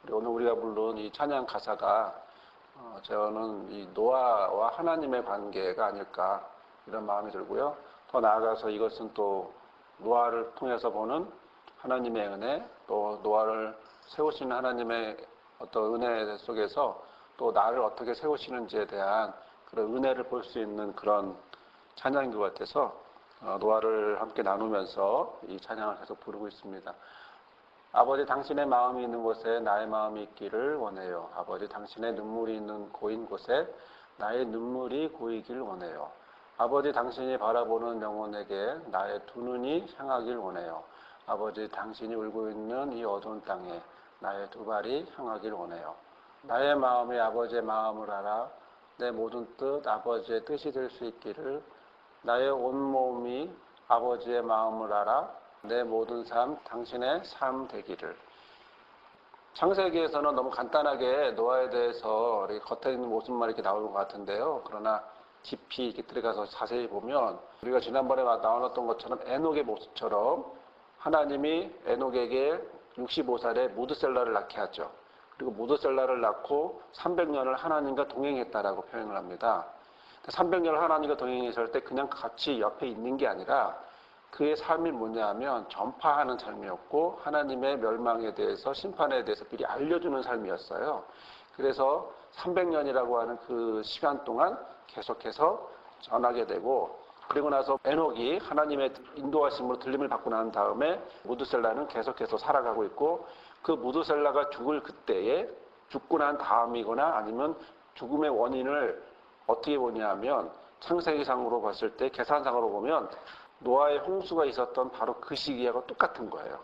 그리고 오늘 우리가 부른 이 찬양 가사가 저는 이 노아와 하나님의 관계가 아닐까 이런 마음이 들고요. 더 나아가서 이것은 또 노아를 통해서 보는 하나님의 은혜, 또 노아를 세우시는 하나님의 어떤 은혜 속에서 또 나를 어떻게 세우시는지에 대한 그런 은혜를 볼 수 있는 그런 찬양인 것 같아서 노아를 함께 나누면서 이 찬양을 계속 부르고 있습니다. 아버지, 당신의 마음이 있는 곳에 나의 마음이 있기를 원해요. 아버지, 당신의 눈물이 있는 고인 곳에 나의 눈물이 고이길 원해요. 아버지, 당신이 바라보는 영혼에게 나의 두 눈이 향하길 원해요. 아버지, 당신이 울고 있는 이 어두운 땅에 나의 두 발이 향하길 원해요. 나의 마음이 아버지의 마음을 알아 내 모든 뜻 아버지의 뜻이 될 수 있기를, 나의 온몸이 아버지의 마음을 알아 내 모든 삶 당신의 삶 되기를. 창세기에서는 너무 간단하게 노아에 대해서 이렇게 겉에 있는 모습만 이렇게 나오는 것 같은데요. 그러나 깊이 이렇게 들어가서 자세히 보면 우리가 지난번에 나눴던 것처럼 에녹의 모습처럼 하나님이 에녹에게 65살에 무드셀라를 낳게 하죠. 그리고 무드셀라를 낳고 300년을 하나님과 동행했다라고 표현을 합니다. 300년을 하나님과 동행했을 때 그냥 같이 옆에 있는 게 아니라 그의 삶이 뭐냐 하면 전파하는 삶이었고 하나님의 멸망에 대해서 심판에 대해서 미리 알려주는 삶이었어요. 그래서 300년이라고 하는 그 시간 동안 계속해서 전하게 되고, 그리고 나서 에녹이 하나님의 인도하심으로 들림을 받고 난 다음에 무드셀라는 계속해서 살아가고 있고, 그 무드셀라가 죽을 그때에 죽고 난 다음이거나 아니면 죽음의 원인을 어떻게 보냐 하면 창세기상으로 봤을 때 계산상으로 보면 노아의 홍수가 있었던 바로 그 시기하고 똑같은 거예요.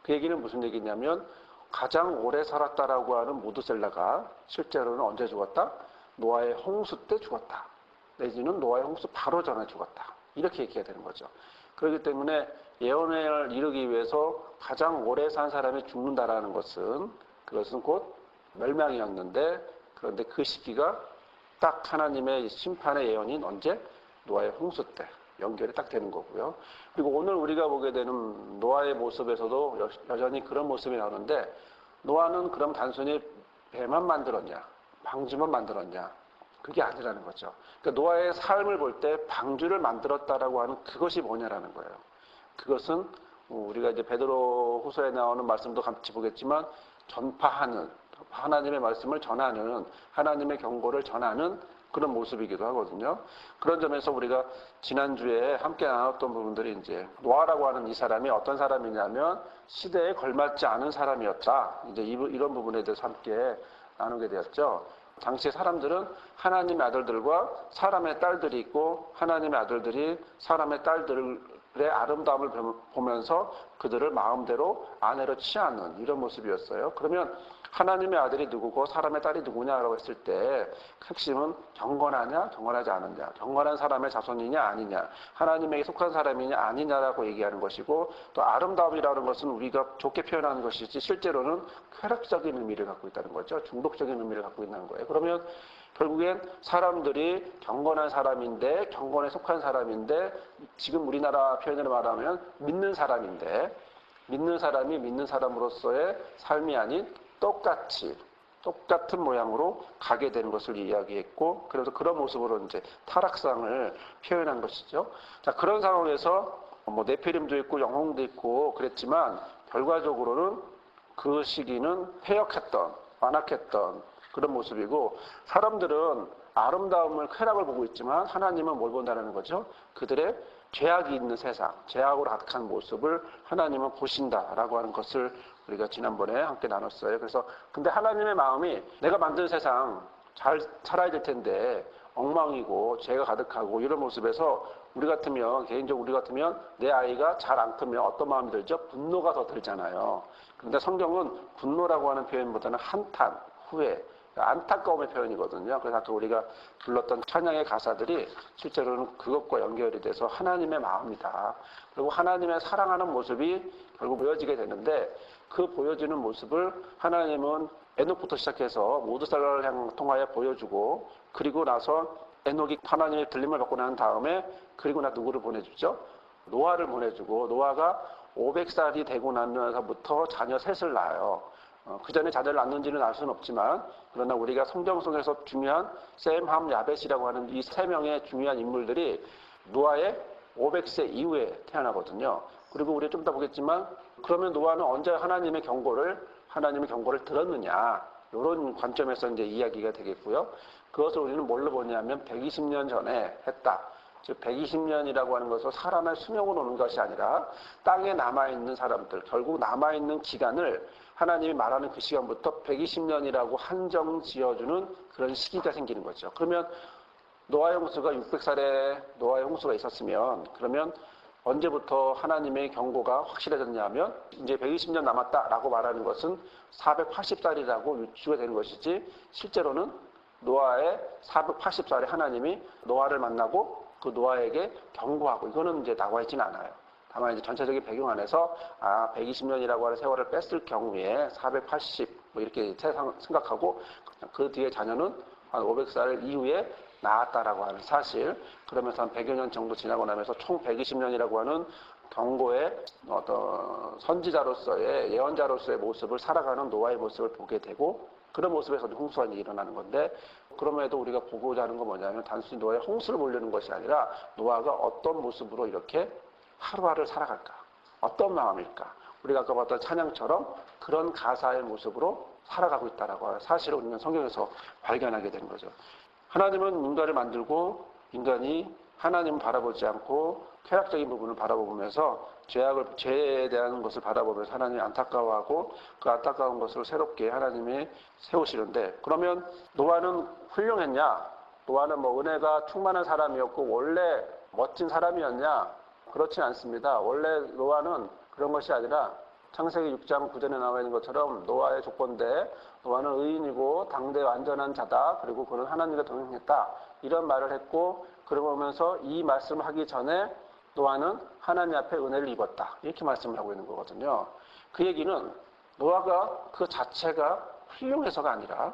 그 얘기는 무슨 얘기냐면 가장 오래 살았다라고 하는 무드셀라가 실제로는 언제 죽었다? 노아의 홍수 때 죽었다. 내지는 노아의 홍수 바로 전에 죽었다. 이렇게 얘기가 되는 거죠. 그렇기 때문에 예언을 이루기 위해서 가장 오래 산 사람이 죽는다라는 것은 그것은 곧 멸망이었는데, 그런데 그 시기가 딱 하나님의 심판의 예언인 언제? 노아의 홍수 때 연결이 딱 되는 거고요. 그리고 오늘 우리가 보게 되는 노아의 모습에서도 여전히 그런 모습이 나오는데, 노아는 그럼 단순히 배만 만들었냐, 방주만 만들었냐, 그게 아니라는 거죠. 그러니까 노아의 삶을 볼 때 방주를 만들었다라고 하는 그것이 뭐냐라는 거예요. 그것은 우리가 이제 베드로 후서에 나오는 말씀도 같이 보겠지만 전파하는, 하나님의 말씀을 전하는, 하나님의 경고를 전하는 그런 모습이기도 하거든요. 그런 점에서 우리가 지난주에 함께 나눴던 부분들이 이제 노아라고 하는 이 사람이 어떤 사람이냐면 시대에 걸맞지 않은 사람이었다. 이제 이런 부분에 대해서 함께 나누게 되었죠. 당시 사람들은 하나님의 아들들과 사람의 딸들이 있고 하나님의 아들들이 사람의 딸들의 아름다움을 보면서 그들을 마음대로 아내로 취하는 이런 모습이었어요. 그러면 하나님의 아들이 누구고 사람의 딸이 누구냐라고 했을 때 핵심은 경건하냐 경건하지 않느냐, 경건한 사람의 자손이냐 아니냐, 하나님에게 속한 사람이냐 아니냐라고 얘기하는 것이고, 또 아름다움이라는 것은 우리가 좋게 표현하는 것이지 실제로는 쾌락적인 의미를 갖고 있다는 거죠. 중독적인 의미를 갖고 있는 거예요. 그러면 결국엔 사람들이 경건한 사람인데, 경건에 속한 사람인데, 지금 우리나라 표현으로 말하면 믿는 사람인데, 믿는 사람이 믿는 사람으로서의 삶이 아닌 똑같은 모양으로 가게 되는 것을 이야기했고, 그래서 그런 모습으로 이제 타락상을 표현한 것이죠. 자, 그런 상황에서 네피림도 있고 영홍도 있고 그랬지만 결과적으로는 그 시기는 패역했던, 완악했던 그런 모습이고, 사람들은 아름다움을, 쾌락을 보고 있지만 하나님은 뭘 본다는 거죠? 그들의 죄악이 있는 세상, 죄악으로 가득한 모습을 하나님은 보신다라고 하는 것을 우리가 지난번에 함께 나눴어요. 그래서 근데 하나님의 마음이 내가 만든 세상 잘 살아야 될 텐데 엉망이고 죄가 가득하고 이런 모습에서 우리 같으면, 개인적으로 우리 같으면 내 아이가 잘 안 크면 어떤 마음이 들죠? 분노가 더 들잖아요. 그런데 성경은 분노라고 하는 표현보다는 한탄, 후회, 안타까움의 표현이거든요. 그래서 아까 우리가 불렀던 찬양의 가사들이 실제로는 그것과 연결이 돼서 하나님의 마음이다. 그리고 하나님의 사랑하는 모습이 결국 보여지게 되는데, 그 보여지는 모습을 하나님은 에녹부터 시작해서 무드셀라를 통하여 보여주고, 그리고 나서 에녹이 하나님의 들림을 받고 난 다음에 그리고 나 누구를 보내주죠? 노아를 보내주고, 노아가 500살이 되고 나면서부터 자녀 셋을 낳아요. 그 전에 자녀를 낳는지는 알 수는 없지만 그러나 우리가 성경 속에서 중요한 셈, 함, 야벳이라고 하는 이 세 명의 중요한 인물들이 노아의 500세 이후에 태어나거든요. 그리고 우리 좀 이따 보겠지만 그러면 노아는 언제 하나님의 경고를 들었느냐 이런 관점에서 이제 이야기가 되겠고요. 그것을 우리는 뭘로 보냐면 120년 전에 했다. 즉 120년이라고 하는 것은 사람의 수명으로 오는 것이 아니라 땅에 남아있는 사람들, 결국 남아있는 기간을 하나님이 말하는 그 시간부터 120년이라고 한정 지어주는 그런 시기가 생기는 거죠. 그러면 노아의 홍수가 600살에 노아의 홍수가 있었으면 그러면 언제부터 하나님의 경고가 확실해졌냐 하면 이제 120년 남았다라고 말하는 것은 480살이라고 유추가 되는 것이지 실제로는 노아의 480살에 하나님이 노아를 만나고 그 노아에게 경고하고 이거는 이제 나와 있지는 않아요. 다만 이제 전체적인 배경 안에서 120년이라고 하는 세월을 뺐을 경우에 480 뭐 이렇게 생각하고 그 뒤에 자녀는 한 500살 이후에 나았다라고 하는 사실. 그러면서 한 100여 년 정도 지나고 나면서 총 120년이라고 하는 경고의 어떤 선지자로서의 예언자로서의 모습을 살아가는 노아의 모습을 보게 되고 그런 모습에서 홍수가 일어나는 건데 그럼에도 우리가 보고자 하는 건 뭐냐면 단순히 노아의 홍수를 보려는 것이 아니라 노아가 어떤 모습으로 이렇게 하루하루를 살아갈까? 어떤 마음일까? 우리가 아까 봤던 찬양처럼 그런 가사의 모습으로 살아가고 있다라고 하는 사실을 우리는 성경에서 발견하게 되는 거죠. 하나님은 인간을 만들고 인간이 하나님을 바라보지 않고 쾌락적인 부분을 바라보면서 죄에 대한 것을 바라보면서 하나님이 안타까워하고 그 안타까운 것을 새롭게 하나님이 세우시는데 그러면 노아는 훌륭했냐? 노아는 뭐 은혜가 충만한 사람이었고 원래 멋진 사람이었냐? 그렇지 않습니다. 원래 노아는 그런 것이 아니라 창세기 6장 9절에 나와 있는 것처럼 노아의 조건대 노아는 의인이고 당대 완전한 자다. 그리고 그는 하나님과 동행했다. 이런 말을 했고 그러면서 이 말씀을 하기 전에 노아는 하나님 앞에 은혜를 입었다. 이렇게 말씀을 하고 있는 거거든요. 그 얘기는 노아가 그 자체가 훌륭해서가 아니라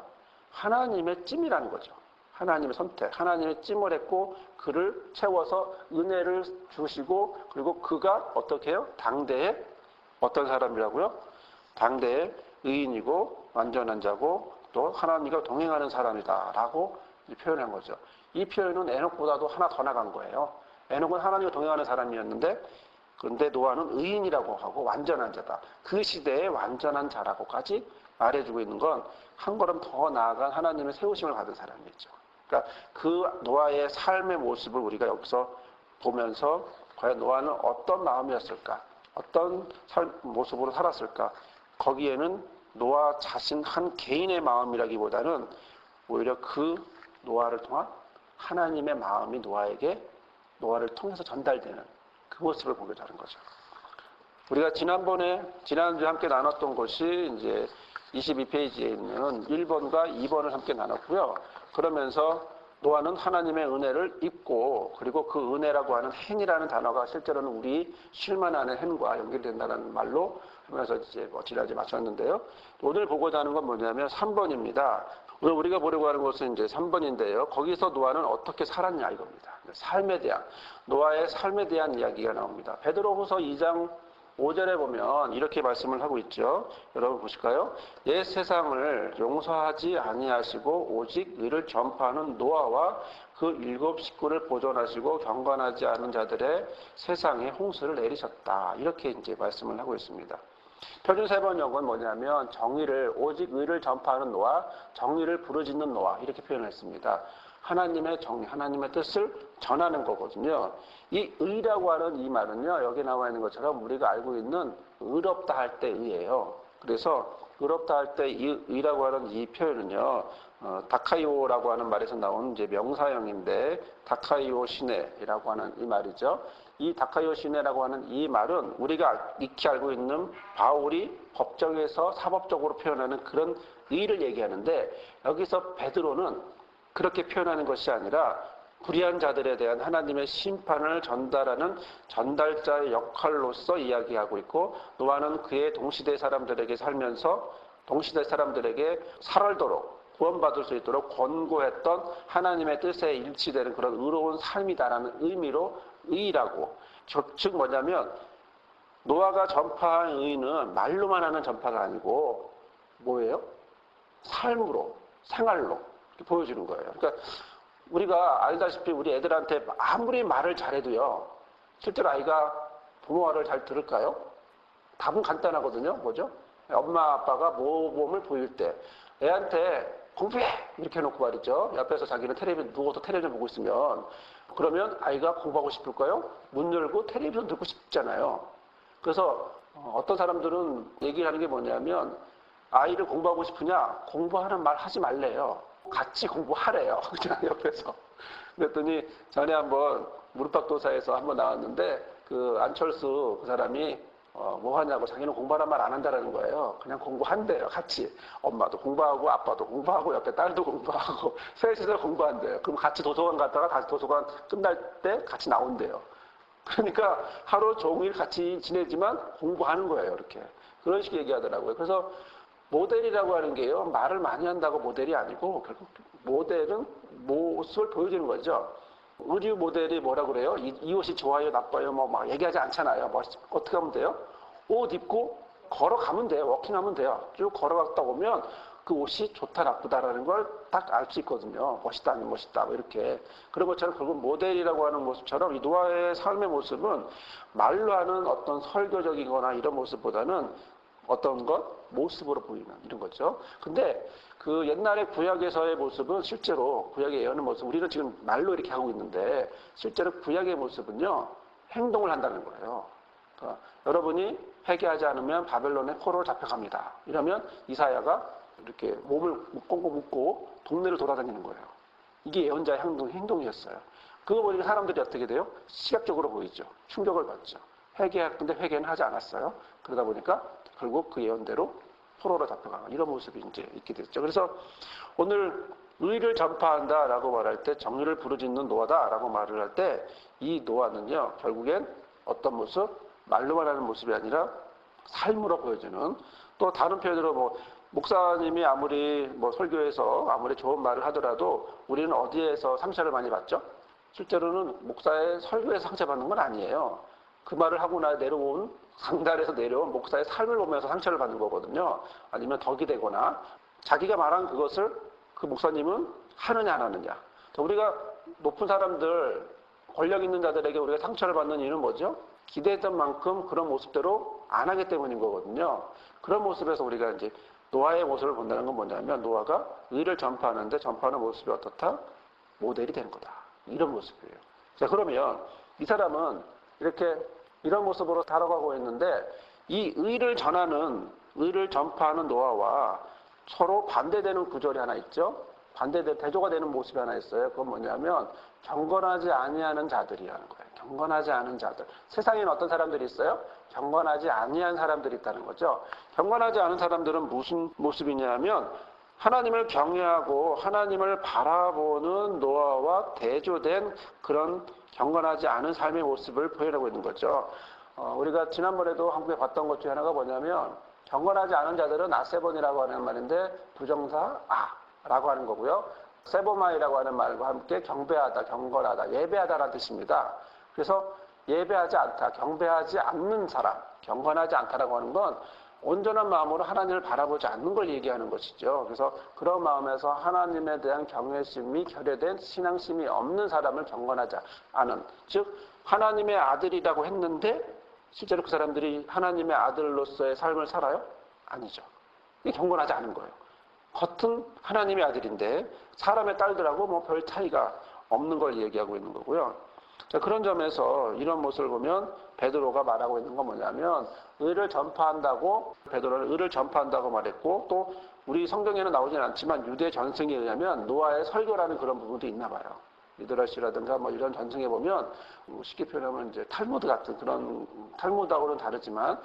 하나님의 찜이라는 거죠. 하나님의 선택, 하나님의 찜을 했고 그를 채워서 은혜를 주시고 그리고 그가 어떻게 해요? 당대에 어떤 사람이라고요? 당대의 의인이고 완전한 자고 또 하나님과 동행하는 사람이다라고 표현한 거죠. 이 표현은 에녹보다도 하나 더 나간 거예요. 에녹은 하나님과 동행하는 사람이었는데 그런데 노아는 의인이라고 하고 완전한 자다. 그 시대의 완전한 자라고까지 말해주고 있는 건 한 걸음 더 나아간 하나님의 세우심을 받은 사람이죠. 그러니까 그 노아의 삶의 모습을 우리가 여기서 보면서 과연 노아는 어떤 마음이었을까? 어떤 모습으로 살았을까? 거기에는 노아 자신 한 개인의 마음이라기보다는 오히려 그 노아를 통한 하나님의 마음이 노아를 통해서 전달되는 그 모습을 보게 되는 거죠. 우리가 지난주에 함께 나눴던 것이 이제 22페이지에 있는 1번과 2번을 함께 나눴고요. 그러면서 노아는 하나님의 은혜를 입고 그리고 그 은혜라고 하는 행이라는 단어가 실제로는 우리 쉴만한 행과 연결된다는 말로 하면서 이제 지난주에 마쳤는데요. 오늘 보고자 하는 건 뭐냐면 3번입니다. 오늘 우리가 보려고 하는 것은 이제 3번인데요. 거기서 노아는 어떻게 살았냐 이겁니다. 노아의 삶에 대한 이야기가 나옵니다. 베드로후서 2장 5절에 보면 이렇게 말씀을 하고 있죠. 여러분 보실까요? 옛 세상을 용서하지 아니하시고 오직 의를 전파하는 노아와 그 7 식구를 보존하시고 경건하지 않은 자들의 세상에 홍수를 내리셨다. 이렇게 이제 말씀을 하고 있습니다. 표준 세번역은 뭐냐면 오직 의를 전파하는 노아, 정의를 부르짖는 노아 이렇게 표현했습니다. 하나님의 정의, 하나님의 뜻을 전하는 거거든요. 이 의라고 하는 이 말은요, 여기 나와 있는 것처럼 우리가 알고 있는 의롭다 할 때 의예요. 그래서 의롭다 할 때 이 의라고 하는 이 표현은요, 다카이오라고 하는 말에서 나온 이제 명사형인데, 다카이오 시네라고 하는 이 말이죠. 이 다카이오 시네라고 하는 이 말은 우리가 익히 알고 있는 바울이 법정에서 사법적으로 표현하는 그런 의를 얘기하는데, 여기서 베드로는 그렇게 표현하는 것이 아니라 불의한 자들에 대한 하나님의 심판을 전달하는 전달자의 역할로서 이야기하고 있고 노아는 그의 동시대 사람들에게 살면서 동시대 사람들에게 살도록 구원받을 수 있도록 권고했던 하나님의 뜻에 일치되는 그런 의로운 삶이다라는 의미로 의라고 즉 뭐냐면 노아가 전파한 의는 말로만 하는 전파가 아니고 뭐예요? 삶으로, 생활로 이렇게 보여주는 거예요. 그러니까 우리가 알다시피 우리 애들한테 아무리 말을 잘해도요, 실제로 아이가 부모 말을 잘 들을까요? 답은 간단하거든요. 뭐죠? 엄마 아빠가 모범을 보일 때 애한테 공부해! 이렇게 해놓고 말이죠. 옆에서 자기는 누워서 텔레비전 보고 있으면 그러면 아이가 공부하고 싶을까요? 문 열고 텔레비전 듣고 싶잖아요. 그래서 어떤 사람들은 얘기를 하는 게 뭐냐면 아이를 공부하고 싶으냐? 공부하는 말 하지 말래요. 같이 공부하래요. 그냥 옆에서. 그랬더니 전에 한번 무릎팍도사에서 한번 나왔는데 그 안철수 그 사람이 뭐 하냐고 자기는 공부하란 말 안 한다라는 거예요. 그냥 공부한대요. 같이. 엄마도 공부하고 아빠도 공부하고 옆에 딸도 공부하고 셋이서 공부한대요. 그럼 같이 도서관 갔다가 다시 도서관 끝날 때 같이 나온대요. 그러니까 하루 종일 같이 지내지만 공부하는 거예요. 이렇게. 그런 식으로 얘기하더라고요. 그래서 모델이라고 하는 게요. 말을 많이 한다고 모델이 아니고 결국 모델은 모습을 보여주는 거죠. 의류 모델이 뭐라 그래요? 이 옷이 좋아요, 나빠요, 뭐 막 얘기하지 않잖아요. 어떻게 하면 돼요? 옷 입고 걸어가면 돼요. 워킹하면 돼요. 쭉 걸어갔다 오면 그 옷이 좋다, 나쁘다라는 걸 딱 알 수 있거든요. 멋있다, 아니면 멋있다, 뭐 이렇게. 그런 것처럼 결국 모델이라고 하는 모습처럼 이 노아의 삶의 모습은 말로 하는 어떤 설교적이거나 이런 모습보다는 어떤 것? 모습으로 보이는 이런 거죠. 근데 그 옛날의 구약에서의 모습은 실제로 구약에 예언의 모습, 우리는 지금 말로 이렇게 하고 있는데 실제로 구약의 모습은요, 행동을 한다는 거예요. 그러니까 여러분이 회개하지 않으면 바벨론의 포로로 잡혀갑니다. 이러면 이사야가 이렇게 몸을 꽁꽁 묶고 동네를 돌아다니는 거예요. 이게 예언자의 행동이었어요. 그거 보니까 사람들이 어떻게 돼요? 시각적으로 보이죠. 충격을 받죠. 근데 회개는 하지 않았어요. 그러다 보니까 결국 그 예언대로 포로로 잡혀가는 이런 모습이 이제 있게 됐죠. 그래서 오늘 의를 전파한다라고 말할 때 정의를 부르짖는 노아다라고 말을 할 때 이 노아는요, 결국엔 어떤 모습? 말로만 하는 모습이 아니라 삶으로 보여주는, 또 다른 표현으로 뭐 목사님이 아무리 뭐 설교에서 아무리 좋은 말을 하더라도 우리는 어디에서 상처를 많이 받죠? 실제로는 목사의 설교에서 상처받는 건 아니에요. 그 말을 하고 내려온 강단에서 내려온 목사의 삶을 보면서 상처를 받는 거거든요. 아니면 덕이 되거나 자기가 말한 그것을 그 목사님은 하느냐 안 하느냐. 우리가 높은 사람들, 권력 있는 자들에게 우리가 상처를 받는 이유는 뭐죠? 기대했던 만큼 그런 모습대로 안 하기 때문인 거거든요. 그런 모습에서 우리가 이제 노아의 모습을 본다는 건 뭐냐면 노아가 의를 전파하는데 전파하는 모습이 어떻다? 모델이 되는 거다. 이런 모습이에요. 자, 그러면 이 사람은 이렇게 이런 모습으로 살아가고 있는데 이 의를 전파하는 노아와 서로 반대되는 구절이 하나 있죠. 대조가 되는 모습이 하나 있어요. 그건 뭐냐면 경건하지 아니하는 자들이라는 거예요. 경건하지 않은 자들. 세상에는 어떤 사람들이 있어요? 경건하지 아니한 사람들이 있다는 거죠. 경건하지 않은 사람들은 무슨 모습이냐면 하나님을 경외하고 하나님을 바라보는 노아와 대조된 그런 경건하지 않은 삶의 모습을 표현하고 있는 거죠. 우리가 지난번에도 한국에 봤던 것 중에 하나가 뭐냐면 경건하지 않은 자들은 아세본이라고 하는 말인데 부정사 라고 하는 거고요. 세보마이라고 하는 말과 함께 경배하다, 경건하다, 예배하다라는 뜻입니다. 그래서 예배하지 않다, 경배하지 않는 사람, 경건하지 않다라고 하는 건 온전한 마음으로 하나님을 바라보지 않는 걸 얘기하는 것이죠. 그래서 그런 마음에서 하나님에 대한 경외심이 결여된 신앙심이 없는 사람을 경건하지 않은, 즉 하나님의 아들이라고 했는데 실제로 그 사람들이 하나님의 아들로서의 삶을 살아요? 아니죠. 이게 경건하지 않은 거예요. 겉은 하나님의 아들인데 사람의 딸들하고 뭐 별 차이가 없는 걸 얘기하고 있는 거고요. 자, 그런 점에서 이런 모습을 보면 베드로가 말하고 있는 건 뭐냐면 의를 전파한다고, 베드로는 의를 전파한다고 말했고, 또 우리 성경에는 나오진 않지만 유대 전승에 의하면 노아의 설교라는 그런 부분도 있나 봐요. 미드라시라든가 뭐 이런 전승에 보면 쉽게 표현하면 이제 탈무드 같은 그런, 탈무드하고는 다르지만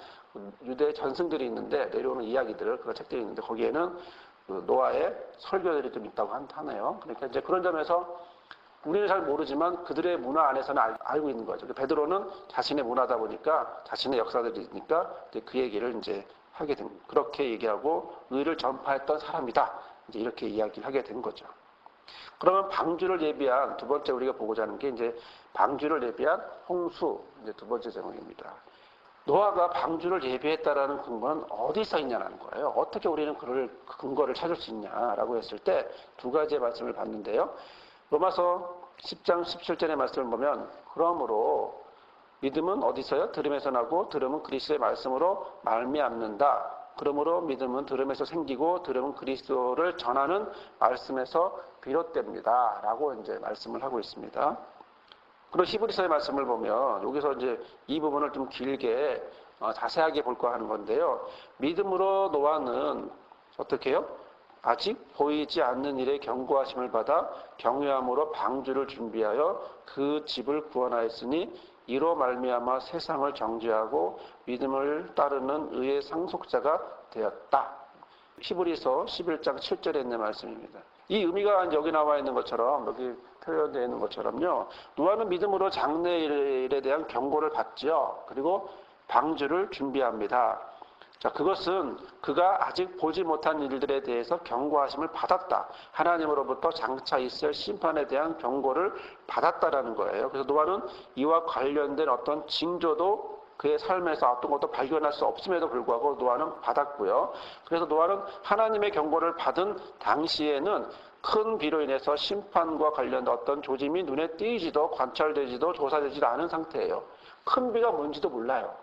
유대 전승들이 있는데 내려오는 이야기들, 그런 책들이 있는데 거기에는 그 노아의 설교들이 좀 있다고 하네요. 그러니까 이제 그런 점에서 우리는 잘 모르지만 그들의 문화 안에서는 알고 있는 거죠. 베드로는 자신의 문화다 보니까 자신의 역사들이 있으니까 이제 그 얘기를 이제 하게 된, 그렇게 얘기하고 의를 전파했던 사람이다. 이제 이렇게 이야기를 하게 된 거죠. 그러면 방주를 예비한 두 번째 우리가 보고자 하는 게 이제 방주를 예비한 홍수, 이제 두 번째 제목입니다. 노아가 방주를 예비했다라는 근거는 어디서 있냐는 거예요. 어떻게 우리는 그 근거를 찾을 수 있냐라고 했을 때 두 가지의 말씀을 봤는데요. 로마서 10장 17절의 말씀을 보면 그러므로 믿음은 어디서요? 들음에서 나고 들음은 그리스도의 말씀으로 말미암는다. 그러므로 믿음은 들음에서 생기고 들음은 그리스도를 전하는 말씀에서 비롯됩니다. 라고 이제 말씀을 하고 있습니다. 그리고 히브리서의 말씀을 보면 여기서 이제 이 부분을 좀 길게 자세하게 볼까 하는 건데요. 믿음으로 노아는 어떻게 해요? 아직 보이지 않는 일에 경고하심을 받아 경외함으로 방주를 준비하여 그 집을 구원하였으니 이로 말미암아 세상을 정죄하고 믿음을 따르는 의의 상속자가 되었다. 히브리서 11장 7절에 있는 말씀입니다. 이 의미가 여기 나와 있는 것처럼 여기 표현되어 있는 것처럼요. 노아는 믿음으로 장래일에 대한 경고를 받죠. 그리고 방주를 준비합니다. 자, 그것은 그가 아직 보지 못한 일들에 대해서 경고하심을 받았다. 하나님으로부터 장차 있을 심판에 대한 경고를 받았다라는 거예요. 그래서 노아는 이와 관련된 어떤 징조도 그의 삶에서 어떤 것도 발견할 수 없음에도 불구하고 노아는 받았고요. 그래서 노아는 하나님의 경고를 받은 당시에는 큰 비로 인해서 심판과 관련된 어떤 조짐이 눈에 띄지도 관찰되지도 조사되지도 않은 상태예요. 큰 비가 뭔지도 몰라요.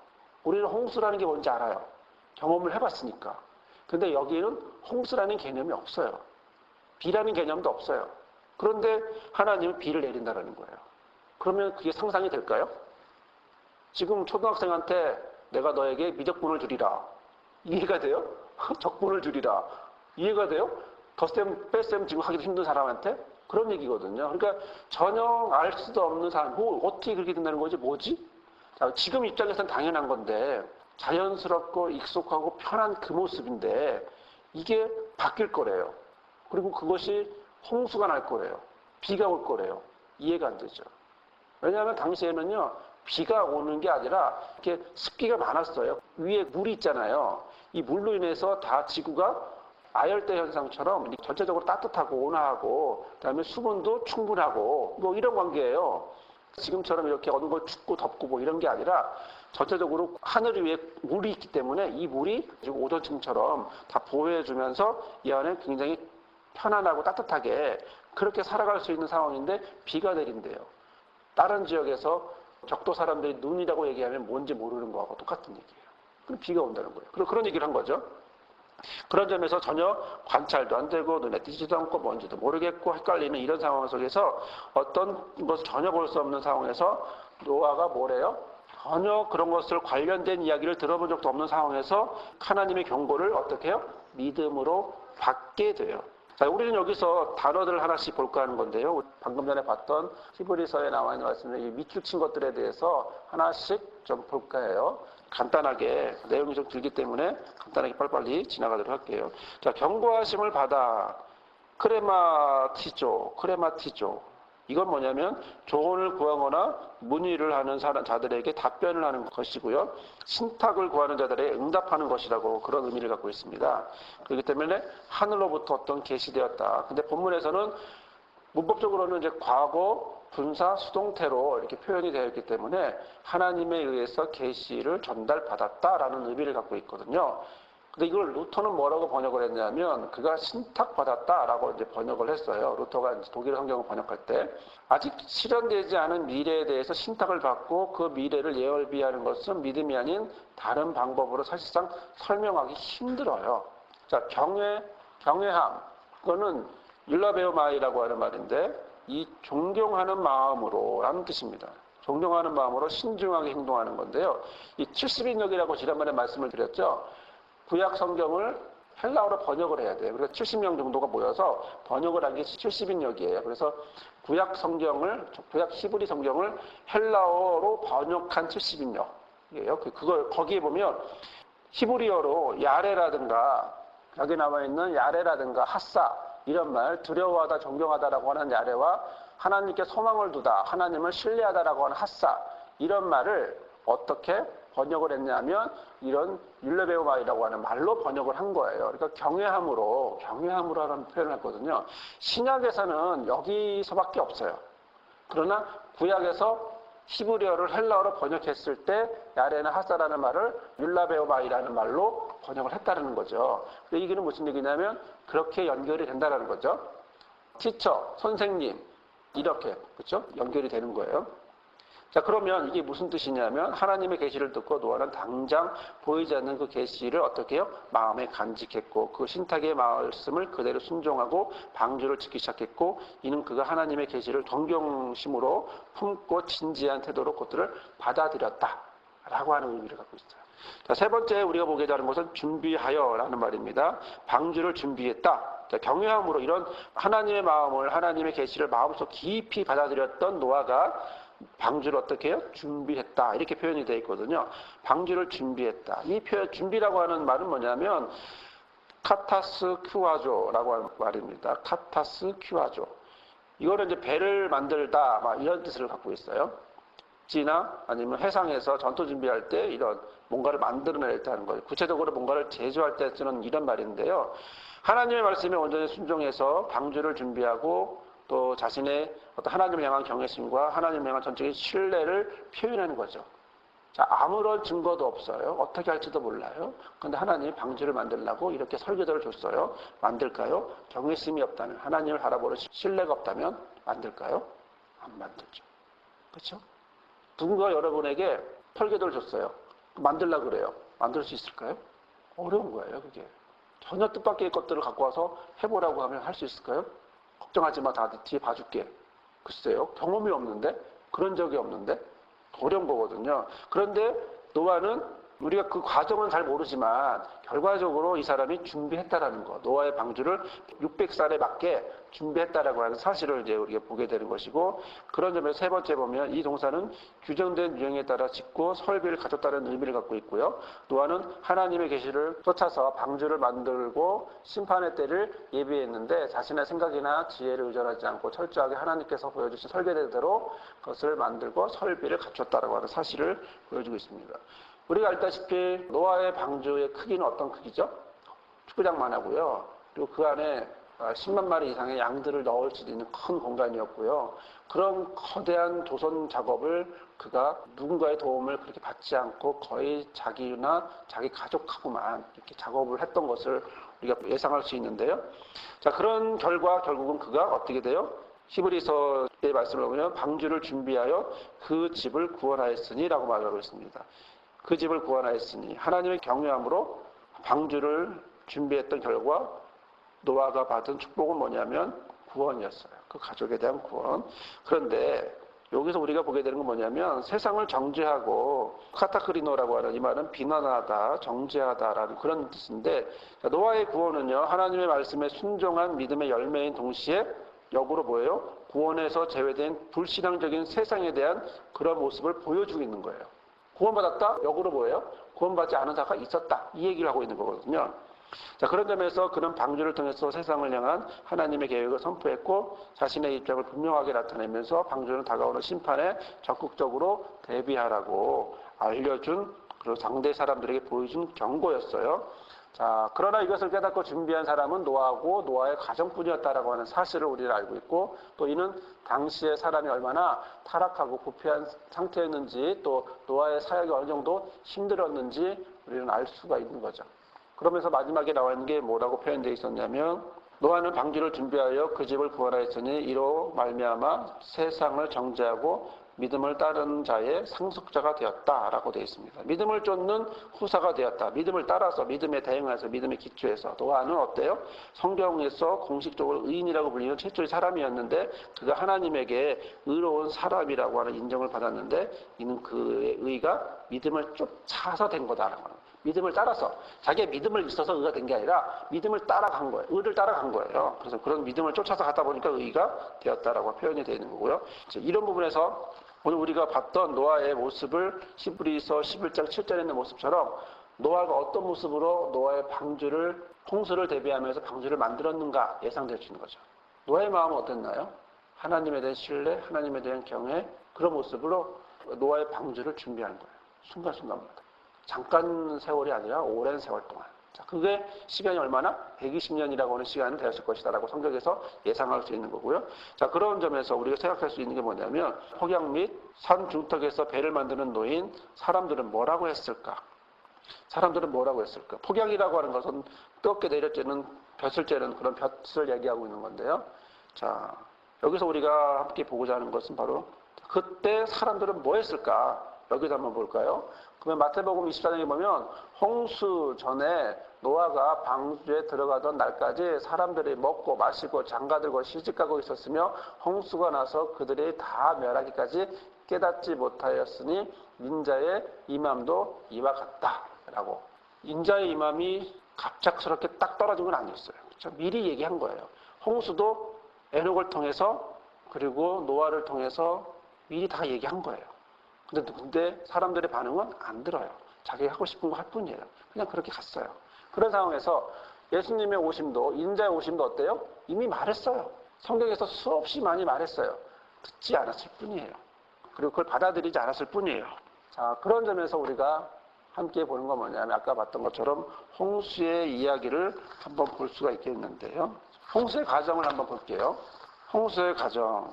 우리는 홍수라는 게 뭔지 알아요. 경험을 해봤으니까. 근데 여기에는 홍수라는 개념이 없어요. 비라는 개념도 없어요. 그런데 하나님은 비를 내린다는 거예요. 그러면 그게 상상이 될까요? 지금 초등학생한테 내가 너에게 미적분을 주리라. 이해가 돼요? 적분을 주리라. 이해가 돼요? 덧셈, 뺄셈 지금 하기도 힘든 사람한테? 그런 얘기거든요. 그러니까 전혀 알 수도 없는 사람, 어떻게 그렇게 된다는 거지? 뭐지? 자, 지금 입장에서는 당연한 건데 자연스럽고 익숙하고 편한 그 모습인데 이게 바뀔 거래요. 그리고 그것이 홍수가 날 거래요. 비가 올 거래요. 이해가 안 되죠. 왜냐하면 당시에는요. 비가 오는 게 아니라 이렇게 습기가 많았어요. 위에 물이 있잖아요. 이 물로 인해서 다 지구가 아열대 현상처럼 전체적으로 따뜻하고 온화하고 그다음에 수분도 충분하고 뭐 이런 관계예요. 지금처럼 이렇게 어느 걸 춥고 덥고 뭐 이런 게 아니라 전체적으로 하늘 위에 물이 있기 때문에 이 물이 오존층처럼 다 보호해주면서 이 안에 굉장히 편안하고 따뜻하게 그렇게 살아갈 수 있는 상황인데 비가 내린대요. 다른 지역에서 적도 사람들이 눈이라고 얘기하면 뭔지 모르는 거하고 똑같은 얘기예요. 그럼 비가 온다는 거예요. 그런 얘기를 한 거죠. 그런 점에서 전혀 관찰도 안 되고 눈에 띄지도 않고 뭔지도 모르겠고 헷갈리는 이런 상황 속에서 어떤 것을 전혀 볼 수 없는 상황에서 노아가 뭐래요? 전혀 그런 것을 관련된 이야기를 들어본 적도 없는 상황에서 하나님의 경고를 어떻게 해요? 믿음으로 받게 돼요. 자, 우리는 여기서 단어들 하나씩 볼까 하는 건데요. 방금 전에 봤던 히브리서에 나와 있는 말씀에 이 밑줄 것들에 대해서 하나씩 좀 볼까 해요. 간단하게, 내용이 좀 길기 때문에 간단하게 빨리빨리 지나가도록 할게요. 자, 경고하심을 받아. 크레마티조. 이건 뭐냐면 조언을 구하거나 문의를 하는 자들에게 답변을 하는 것이고요. 신탁을 구하는 자들에게 응답하는 것이라고 그런 의미를 갖고 있습니다. 그렇기 때문에 하늘로부터 어떤 계시되었다. 근데 본문에서는 문법적으로는 이제 과거, 분사, 수동태로 이렇게 표현이 되어 있기 때문에 하나님에 의해서 계시를 전달받았다라는 의미를 갖고 있거든요. 근데 이걸 루터는 뭐라고 번역을 했냐면 그가 신탁받았다라고 이제 번역을 했어요. 루터가 이제 독일 성경을 번역할 때 아직 실현되지 않은 미래에 대해서 신탁을 받고 그 미래를 예언비하는 것은 믿음이 아닌 다른 방법으로 사실상 설명하기 힘들어요. 자, 경외함 그거는 율라베오마이라고 하는 말인데 이 존경하는 마음으로라는 뜻입니다. 존경하는 마음으로 신중하게 행동하는 건데요. 이 70인역이라고 지난번에 말씀을 드렸죠. 구약 성경을 헬라어로 번역을 해야 돼요. 그래서 70명 정도가 모여서 번역을 한 게 70인역이에요. 그래서 구약 히브리 성경을 헬라어로 번역한 70인역이에요. 거기에 보면 히브리어로 야레라든가 여기 나와 있는 야레라든가 핫사 이런 말, 두려워하다, 존경하다라고 하는 야레와 하나님께 소망을 두다, 하나님을 신뢰하다라고 하는 핫사 이런 말을 어떻게 번역을 했냐면 이런 율레베오마이라고 하는 말로 번역을 한 거예요. 그러니까 경외함으로 하는 표현을 했거든요. 신약에서는 여기서밖에 없어요. 그러나 구약에서 히브리어를 헬라어로 번역했을 때 야레나 하사라는 말을 율라베오마이라는 말로 번역을 했다는 거죠. 그 얘기는 무슨 얘기냐면 그렇게 연결이 된다는 거죠. 티처, 선생님 이렇게 그렇죠? 연결이 되는 거예요. 자, 그러면 이게 무슨 뜻이냐면 하나님의 계시를 듣고 노아는 당장 보이지 않는 그 계시를 어떻게 해요? 마음에 간직했고 그 신탁의 말씀을 그대로 순종하고 방주를 짓기 시작했고 이는 그가 하나님의 계시를 존경심으로 품고 진지한 태도로 그것들을 받아들였다라고 하는 의미를 갖고 있어요. 자, 세 번째 우리가 보게 되는 것은 준비하여라는 말입니다. 방주를 준비했다. 자, 경외함으로 이런 하나님의 마음을 하나님의 계시를 마음속 깊이 받아들였던 노아가 방주를 어떻게 해요? 준비했다. 이렇게 표현이 되어 있거든요. 방주를 준비했다. 이 표현, 준비라고 하는 말은 뭐냐면 카타스 큐아조라고 하는 말입니다. 카타스 큐아조. 이거는 이제 배를 만들다 막 이런 뜻을 갖고 있어요. 지나 아니면 해상에서 전투 준비할 때 이런 뭔가를 만들어낼 때 하는 거예요. 구체적으로 뭔가를 제조할 때 쓰는 이런 말인데요. 하나님의 말씀에 온전히 순종해서 방주를 준비하고 또 자신의 어떤 하나님을 향한 경외심과 하나님을 향한 전적인 신뢰를 표현하는 거죠. 자, 아무런 증거도 없어요. 어떻게 할지도 몰라요. 그런데 하나님이 방주를 만들라고 이렇게 설계도를 줬어요. 만들까요? 경외심이 없다면, 하나님을 바라보는 신뢰가 없다면 만들까요? 안 만들죠. 그렇죠? 누군가 여러분에게 설계도를 줬어요. 만들려고 그래요. 만들 수 있을까요? 어려운 거예요, 그게. 전혀 뜻밖의 것들을 갖고 와서 해보라고 하면 할 수 있을까요? 걱정하지 마, 다 뒤에 봐줄게. 글쎄요, 경험이 없는데, 그런 적이 없는데, 어려운 거거든요. 그런데 노아는 우리가 그 과정은 잘 모르지만 결과적으로 이 사람이 준비했다라는 거. 노아의 방주를 600살에 맞게 준비했다라고 하는 사실을 이제 우리가 보게 되는 것이고, 그런 점에서 세 번째 보면 이 동사는 규정된 유형에 따라 짓고 설비를 갖췄다는 의미를 갖고 있고요. 노아는 하나님의 계시를 쫓아서 방주를 만들고 심판의 때를 예비했는데 자신의 생각이나 지혜를 의존하지 않고 철저하게 하나님께서 보여주신 설계대로 그것을 만들고 설비를 갖췄다라고 하는 사실을 보여주고 있습니다. 우리가 알다시피 노아의 방주의 크기는 어떤 크기죠? 축구장만 하고요. 그리고 그 안에 10만 마리 이상의 양들을 넣을 수 있는 큰 공간이었고요. 그런 거대한 조선 작업을 그가 누군가의 도움을 그렇게 받지 않고 거의 자기나 자기 가족하고만 이렇게 작업을 했던 것을 우리가 예상할 수 있는데요. 자, 그런 결과 결국은 그가 어떻게 돼요? 히브리서의 말씀을 보면 방주를 준비하여 그 집을 구원하였으니라고 말하고 있습니다. 그 집을 구원하였으니 하나님의 경외함으로 방주를 준비했던 결과 노아가 받은 축복은 뭐냐면 구원이었어요. 그 가족에 대한 구원. 그런데 여기서 우리가 보게 되는 건 뭐냐면 세상을 정죄하고 카타크리노라고 하는 이 말은 비난하다, 정죄하다라는 그런 뜻인데 노아의 구원은요. 하나님의 말씀에 순종한 믿음의 열매인 동시에 역으로 뭐예요? 구원에서 제외된 불신앙적인 세상에 대한 그런 모습을 보여주고 있는 거예요. 구원받았다? 역으로 뭐예요? 구원받지 않은 자가 있었다. 이 얘기를 하고 있는 거거든요. 자, 그런 점에서 그는 방주를 통해서 세상을 향한 하나님의 계획을 선포했고 자신의 입장을 분명하게 나타내면서 방주는 다가오는 심판에 적극적으로 대비하라고 알려준 그리고 상대 사람들에게 보여준 경고였어요. 자, 그러나 이것을 깨닫고 준비한 사람은 노아하고 노아의 가정뿐이었다라고 하는 사실을 우리는 알고 있고 또 이는 당시의 사람이 얼마나 타락하고 부패한 상태였는지 또 노아의 사역이 어느 정도 힘들었는지 우리는 알 수가 있는 거죠. 그러면서 마지막에 나와 있는 게 뭐라고 표현되어 있었냐면 노아는 방주를 준비하여 그 집을 구원하였으니 이로 말미암아 세상을 정죄하고 믿음을 따르는 자의 상속자가 되었다라고 되어 있습니다. 믿음을 쫓는 후사가 되었다. 믿음을 따라서 믿음에 대응해서 믿음에 기초해서 노아는 어때요? 성경에서 공식적으로 의인이라고 불리는 최초의 사람이었는데 그가 하나님에게 의로운 사람이라고 하는 인정을 받았는데 이는 그의 의가 믿음을 쫓아서 된 거다라는 거예요. 믿음을 따라서 자기의 믿음을 있어서 의가 된 게 아니라 믿음을 따라간 거예요. 의를 따라간 거예요. 그래서 그런 믿음을 쫓아서 가다 보니까 의가 되었다라고 표현이 되는 거고요. 이런 부분에서 오늘 우리가 봤던 노아의 모습을 히브리서 11장 7절에 있는 모습처럼 노아가 어떤 모습으로 노아의 방주를 홍수를 대비하면서 방주를 만들었는가 예상될 수 있는 거죠. 노아의 마음은 어땠나요? 하나님에 대한 신뢰, 하나님에 대한 경외 그런 모습으로 노아의 방주를 준비하는 거예요. 순간순간마다. 잠깐 세월이 아니라 오랜 세월 동안. 자, 그게 시간이 얼마나? 120년이라고 하는 시간이 되었을 것이다라고 성경에서 예상할 수 있는 거고요. 자, 그런 점에서 우리가 생각할 수 있는 게 뭐냐면 폭약 및 산 중턱에서 배를 만드는 노인 사람들은 뭐라고 했을까? 사람들은 뭐라고 했을까? 폭약이라고 하는 것은 뜨겁게 내려쬐는 볕을 쬐는 그런 볕을 얘기하고 있는 건데요. 자, 여기서 우리가 함께 보고자 하는 것은 바로 그때 사람들은 뭐 했을까? 여기서 한번 볼까요? 그러면 마태복음 24장에 보면 홍수 전에 노아가 방주에 들어가던 날까지 사람들이 먹고 마시고 장가들고 시집가고 있었으며 홍수가 나서 그들이 다 멸하기까지 깨닫지 못하였으니 인자의 임함도 이와 같다라고. 인자의 임함이 갑작스럽게 딱 떨어진 건 아니었어요. 그렇죠? 미리 얘기한 거예요. 홍수도 에녹을 통해서 그리고 노아를 통해서 미리 다 얘기한 거예요. 근데 사람들의 반응은 안 들어요. 자기가 하고 싶은 거 할 뿐이에요. 그냥 그렇게 갔어요. 그런 상황에서 예수님의 오심도, 인자의 오심도 어때요? 이미 말했어요. 성경에서 수없이 많이 말했어요. 듣지 않았을 뿐이에요. 그리고 그걸 받아들이지 않았을 뿐이에요. 자, 그런 점에서 우리가 함께 보는 건 뭐냐면 아까 봤던 것처럼 홍수의 이야기를 한번 볼 수가 있겠는데요. 홍수의 과정을 한번 볼게요. 홍수의 과정.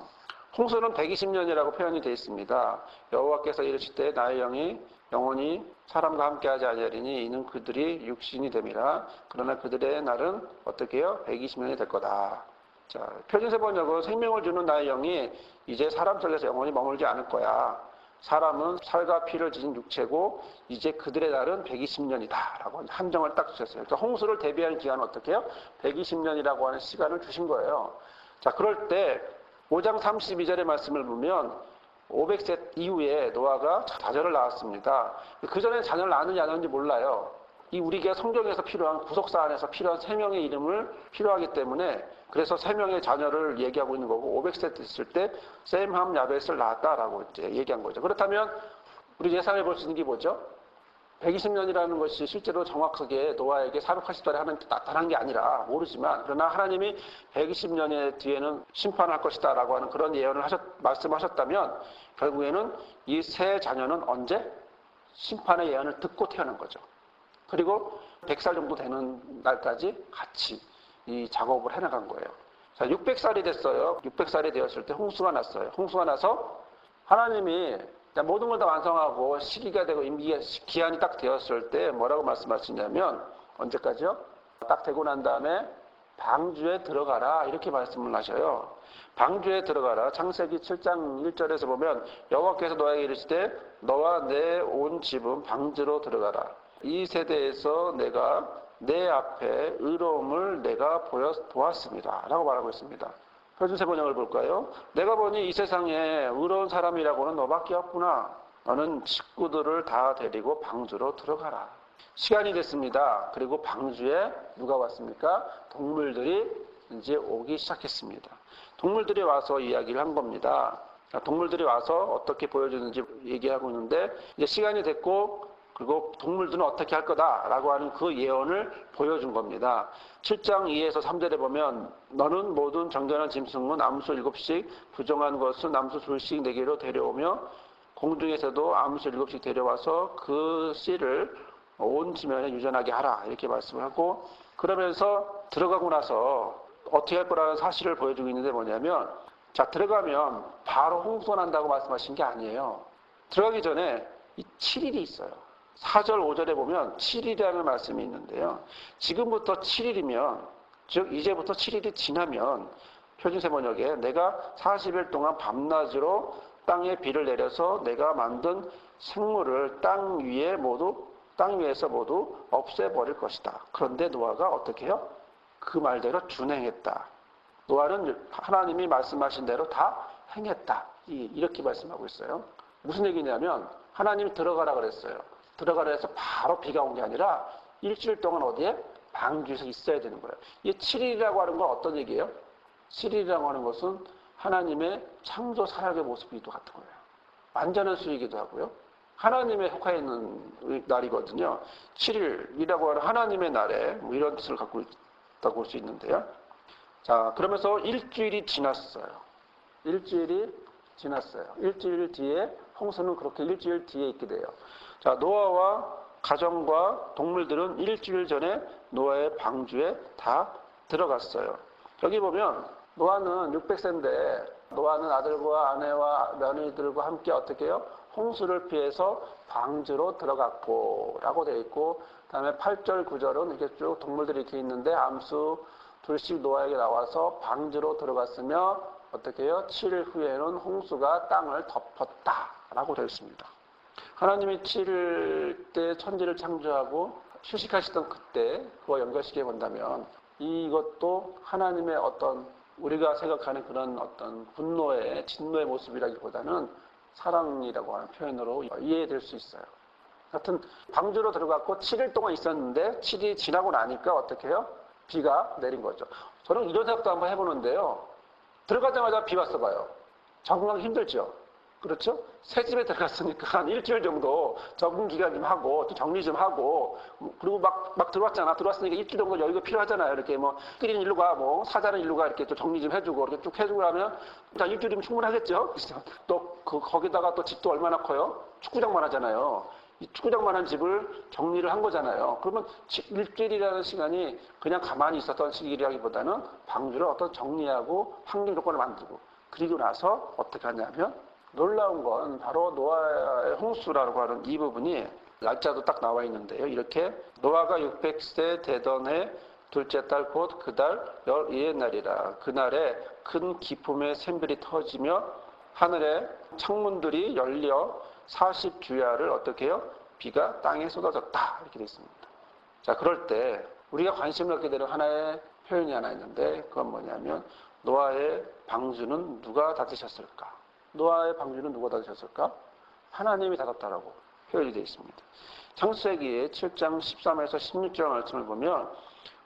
홍수는 120년이라고 표현이 되어 있습니다. 여호와께서 이르시되 나의 영이 영원히 사람과 함께하지 아니하리니 이는 그들이 육신이 됨이라. 그러나 그들의 날은 어떻게 해요? 120년이 될 거다. 자, 표준세 번역은 생명을 주는 나의 영이 이제 사람 속에서 영원히 머물지 않을 거야. 사람은 살과 피를 지닌 육체고 이제 그들의 날은 120년이다 라고 한정을 딱 주셨어요. 그러니까 홍수를 대비하는 기간은 어떻게 해요? 120년이라고 하는 시간을 주신 거예요. 자, 그럴 때 5장 32절의 말씀을 보면 500세 이후에 노아가 자녀를 낳았습니다. 그 전에 자녀를 낳았는지 안 낳았는지 몰라요. 이 우리가 성경에서 필요한 구속사 안에서 필요한 3명의 이름을 필요하기 때문에 그래서 3명의 자녀를 얘기하고 있는 거고 500세 됐을 때 셈, 함, 야벳을 낳았다라고 이제 얘기한 거죠. 그렇다면 우리 예상해 볼 수 있는 게 뭐죠? 120년이라는 것이 실제로 정확하게 노아에게 480달에 하나님 나타난 게 아니라 모르지만 그러나 하나님이 120년의 뒤에는 심판할 것이다 라고 하는 그런 예언을 말씀하셨다면 결국에는 이 세 자녀는 언제? 심판의 예언을 듣고 태어난 거죠. 그리고 100살 정도 되는 날까지 같이 이 작업을 해나간 거예요. 자, 600살이 됐어요. 600살이 되었을 때 홍수가 났어요. 홍수가 나서 하나님이 모든 걸 다 완성하고 시기가 되고 기한이 딱 되었을 때 뭐라고 말씀하시냐면 언제까지요? 딱 되고 난 다음에 방주에 들어가라 이렇게 말씀을 하셔요. 방주에 들어가라. 창세기 7장 1절에서 보면 여호와께서 노아에게 이르시되 너와 내 온 집은 방주로 들어가라. 이 세대에서 내가 내 앞에 의로움을 내가 보았습니다 라고 말하고 있습니다. 표준세 번역을 볼까요? 내가 보니 이 세상에 의로운 사람이라고는 너밖에 없구나. 너는 식구들을 다 데리고 방주로 들어가라. 시간이 됐습니다. 그리고 방주에 누가 왔습니까? 동물들이 이제 오기 시작했습니다. 동물들이 와서 이야기를 한 겁니다. 동물들이 와서 어떻게 보여주는지 얘기하고 있는데 이제 시간이 됐고 그리고 동물들은 어떻게 할 거다라고 하는 그 예언을 보여준 겁니다. 7장 2에서 3절에 보면 너는 모든 정결한 짐승은 암수 7씩 부정한 것은 암수 2씩 내게로 데려오며 공중에서도 암수 7씩 데려와서 그 씨를 온 지면에 유전하게 하라 이렇게 말씀을 하고 그러면서 들어가고 나서 어떻게 할 거라는 사실을 보여주고 있는데 뭐냐면 자 들어가면 바로 홍수가 난다고 말씀하신 게 아니에요. 들어가기 전에 이 7일이 있어요. 4절 5절에 보면 7일이라는 말씀이 있는데요. 지금부터 7일이면 즉 이제부터 7일이 지나면 표준세 번역에 내가 40일 동안 밤낮으로 땅에 비를 내려서 내가 만든 생물을 땅 위에서 모두 없애버릴 것이다. 그런데 노아가 어떻게 해요? 그 말대로 준행했다. 노아는 하나님이 말씀하신 대로 다 행했다. 이렇게 말씀하고 있어요. 무슨 얘기냐면 하나님이 들어가라 그랬어요. 들어가라 해서 바로 비가 온 게 아니라 일주일 동안 어디에? 방주에서 있어야 되는 거예요. 이 7일이라고 하는 건 어떤 얘기예요? 7일이라고 하는 것은 하나님의 창조 사역의 모습이기도 같은 거예요. 완전한 수이기도 하고요. 하나님의 속해 있는 날이거든요. 7일이라고 하는 하나님의 날에 이런 뜻을 갖고 있다고 볼 수 있는데요. 자, 그러면서 일주일이 지났어요. 일주일이 지났어요. 일주일 뒤에 홍수는 그렇게 일주일 뒤에 있게 돼요. 자, 노아와 가정과 동물들은 일주일 전에 노아의 방주에 다 들어갔어요. 여기 보면 노아는 600세인데 노아는 아들과 아내와 며느리들과 함께 어떻게 해요? 홍수를 피해서 방주로 들어갔고 라고 되어 있고, 그 다음에 8절 9절은 이렇게 쭉 동물들이 이렇게 있는데 암수 둘씩 노아에게 나와서 방주로 들어갔으며 어떻게 해요? 7일 후에는 홍수가 땅을 덮었다 라고 되어 있습니다. 하나님이 7일 때 천지를 창조하고 휴식하시던 그때 그와 연결시켜 본다면 이것도 하나님의 어떤 우리가 생각하는 그런 어떤 분노의 진노의 모습이라기보다는 사랑이라고 하는 표현으로 이해될 수 있어요. 하여튼 방주로 들어갔고 7일 동안 있었는데 7일이 지나고 나니까 어떻게 해요? 비가 내린 거죠. 저는 이런 생각도 한번 해보는데요. 들어가자마자 비 왔어 봐요. 적응하기 힘들죠. 그렇죠? 새 집에 들어갔으니까 한 일주일 정도 적응 기간 좀 하고 또 정리 좀 하고, 그리고 막 들어왔잖아. 들어왔으니까 일주일 정도 여유가 필요하잖아요. 이렇게 뭐 끼리는 일로 가, 뭐 사자는 일로 가, 이렇게 또 정리 좀 해주고 이렇게 쭉 해주고 하면 일주일이면 충분하겠죠. 또 거기다가 또 집도 얼마나 커요? 축구장만 하잖아요. 이 축구장만한 집을 정리를 한 거잖아요. 그러면 일주일이라는 시간이 그냥 가만히 있었던 시기라기보다는 방주를 어떤 정리하고 환경 조건을 만들고, 그리고 나서 어떻게 하냐면 놀라운 건 바로 노아의 홍수라고 하는 이 부분이 날짜도 딱 나와 있는데요. 이렇게 노아가 600세 되던 해 둘째 달 곧 그 달 12의 날이라. 그날에 큰 기품의 샘들이 터지며 하늘의 창문들이 열려 40주야를 어떻게 해요? 비가 땅에 쏟아졌다. 이렇게 되어 있습니다. 자, 그럴 때 우리가 관심을 갖게 되는 하나의 표현이 하나 있는데 그건 뭐냐면 노아의 방주는 누가 닫으셨을까? 노아의 방주는 누가 닫으셨을까? 하나님이 닫았다라고 표현이 되어 있습니다. 창세기 7장 13에서 16절 말씀을 보면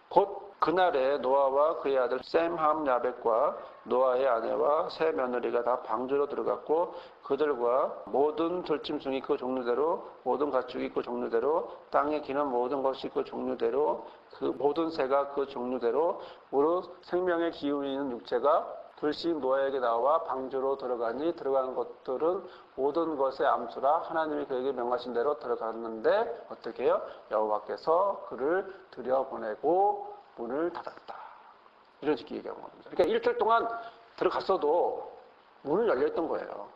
곧 그날에 노아와 그의 아들 셈, 함, 야벳과 노아의 아내와 세 며느리가 다 방주로 들어갔고 그들과 모든 들짐승이 그 종류대로 모든 가축이 그 종류대로 땅에 기는 모든 것이 그 종류대로 그 모든 새가 그 종류대로 무릇 생명의 기운이 있는 육체가 둘씩 노아에게 나와 방주로 들어가니 들어간 것들은 모든 것의 암수라 하나님이 그에게 명하신 대로 들어갔는데 어떻게 해요? 여호와께서 그를 들여보내고 문을 닫았다. 이런 식의 얘기하는 겁니다. 그러니까 일주일 동안 들어갔어도 문은 열려있던 거예요.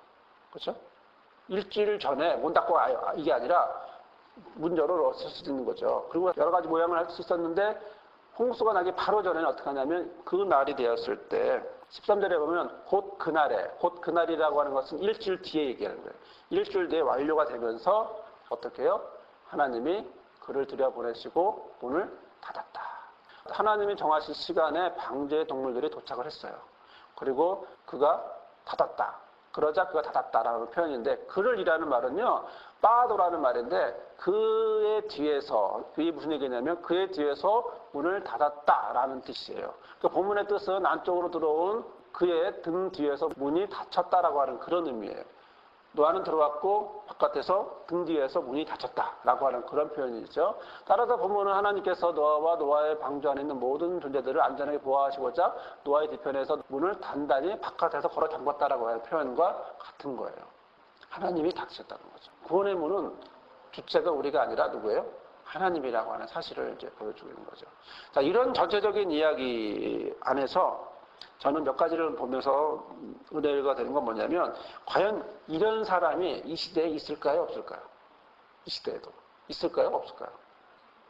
그렇죠? 일주일 전에 문 닫고 이게 아니라 문 열어놓았을 수도 있는 거죠. 그리고 여러 가지 모양을 할 수 있었는데 홍수가 나기 바로 전에는 어떻게 하냐면 그 날이 되었을 때 13절에 보면 곧 그날에, 곧 그날이라고 하는 것은 일주일 뒤에 얘기하는 거예요. 일주일 뒤에 완료가 되면서 어떻게 해요? 하나님이 그를 들여보내시고 문을 닫았다. 하나님이 정하신 시간에 방주의 동물들이 도착을 했어요. 그리고 그가 닫았다. 그러자 그가 닫았다라는 표현인데 그를이라는 말은요. 빠도라는 말인데 그의 뒤에서, 그게 무슨 얘기냐면 그의 뒤에서 문을 닫았다라는 뜻이에요. 그 본문의 뜻은 안쪽으로 들어온 그의 등 뒤에서 문이 닫혔다라고 하는 그런 의미예요. 노아는 들어왔고 바깥에서 등 뒤에서 문이 닫혔다라고 하는 그런 표현이죠. 따라서 본문은 하나님께서 노아와 노아의 방주 안에 있는 모든 존재들을 안전하게 보호하시고자 노아의 뒤편에서 문을 단단히 바깥에서 걸어 잠갔다라고 하는 표현과 같은 거예요. 하나님이 닫으셨다는 거죠. 구원의 문은 주체가 우리가 아니라 누구예요? 하나님이라고 하는 사실을 이제 보여주고 있는 거죠. 자, 이런 전체적인 이야기 안에서 저는 몇 가지를 보면서 은혜가 되는 건 뭐냐면 과연 이런 사람이 이 시대에 있을까요? 없을까요? 이 시대에도. 있을까요? 없을까요?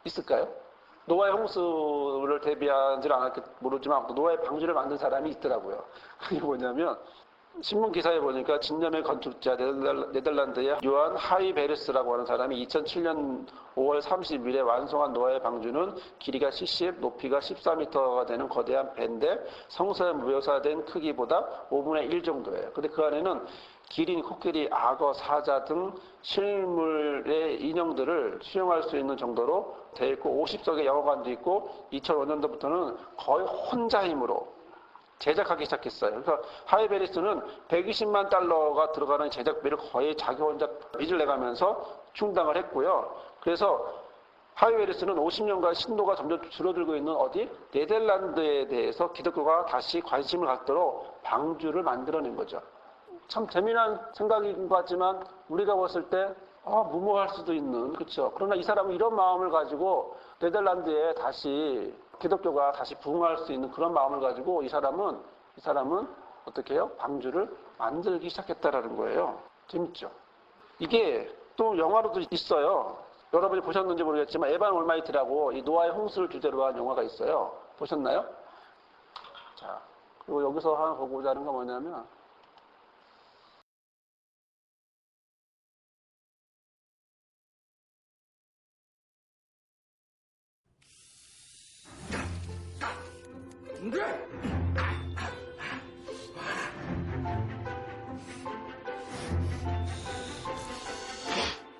있을까요? 노아의 홍수를 대비하지는 않았을지 모르지만 노아의 방주를 만든 사람이 있더라고요. 그게 뭐냐면 신문 기사에 보니까 진념의 건축자 네덜란드의 요한 하이베르스라고 하는 사람이 2007년 5월 30일에 완성한 노아의 방주는 길이가 70, 높이가 14m가 되는 거대한 배인데 성서에 묘사된 크기보다 5분의 1 정도예요. 근데 그 안에는 기린, 코끼리, 악어, 사자 등 실물의 인형들을 수용할 수 있는 정도로 되어 있고 50석의 영화관도 있고 2005년도부터는 거의 혼자 힘으로 제작하기 시작했어요. 그래서 하이베리스는 120만 달러가 들어가는 제작비를 거의 자기 혼자 빚을 내가면서 충당을 했고요. 그래서 하이베리스는 50년간 신도가 점점 줄어들고 있는 어디? 네덜란드에 대해서 기독교가 다시 관심을 갖도록 방주를 만들어낸 거죠. 참 재미난 생각인 것 같지만 우리가 봤을 때 무모할 수도 있는, 그렇죠. 그러나 이 사람은 이런 마음을 가지고 네덜란드에 다시 기독교가 다시 부흥할 수 있는 그런 마음을 가지고 이 사람은 어떻게 해요? 방주를 만들기 시작했다라는 거예요. 재밌죠? 이게 또 영화로도 있어요. 여러분이 보셨는지 모르겠지만 에반 올마이티라고 이 노아의 홍수를 주제로 한 영화가 있어요. 보셨나요? 자, 그리고 여기서 하나 보고자 하는 건 뭐냐면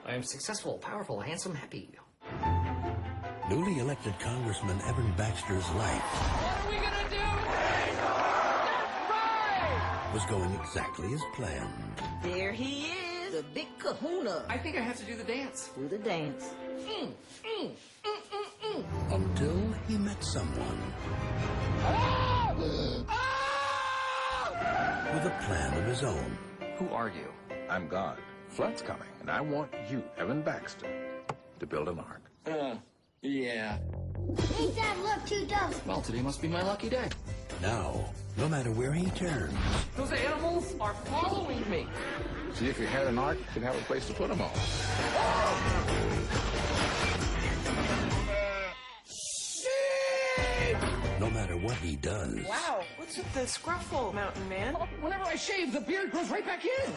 I am successful, powerful, handsome, happy. Newly elected Congressman Evan Baxter's life What are we gonna do? was going exactly as planned. There he is, the big kahuna. I think I have to do the dance. Do the dance. Until he met someone with a plan of his own. Who are you? I'm God. Flood's coming, and I want you, Evan Baxter, to build an ark. Yeah. Hey, Dad, look, 2 doves. Well, today must be my lucky day. Now, no matter where he turns, Those animals are following me. See, if you had an ark, you'd have a place to put them all. no matter what he does, Wow, what's with the scruffle, mountain man? Whenever I shave, the beard grows right back in.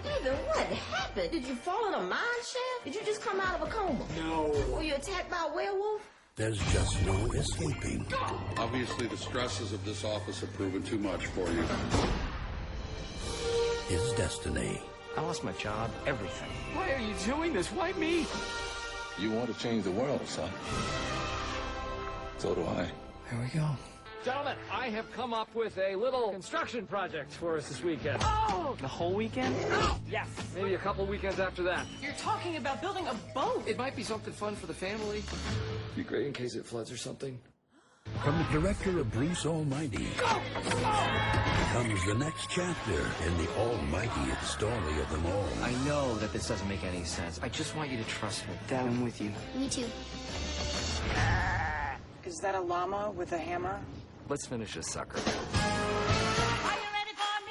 Evan, what happened? Did you fall in a mine shaft? Did you just come out of a coma? No. Were you attacked by a werewolf? there's just no escaping Obviously, the stresses of this office have proven too much for you. his destiny. I lost my job, everything. Why are you doing this? Why me? You want to change the world, son. So do I. Here we go. Gentlemen, I have come up with a little construction project for us this weekend. Oh, the whole weekend? Yes, maybe a couple weekends after that. You're talking about building a boat. It might be something fun for the family. Be great in case it floods or something. From the director of Bruce Almighty comes the next chapter in the almightiest story of them all. I know that this doesn't make any sense. I just want you to trust me. Dad, I'm with you. Me too. Is that a llama with a hammer? Let's finish this sucker.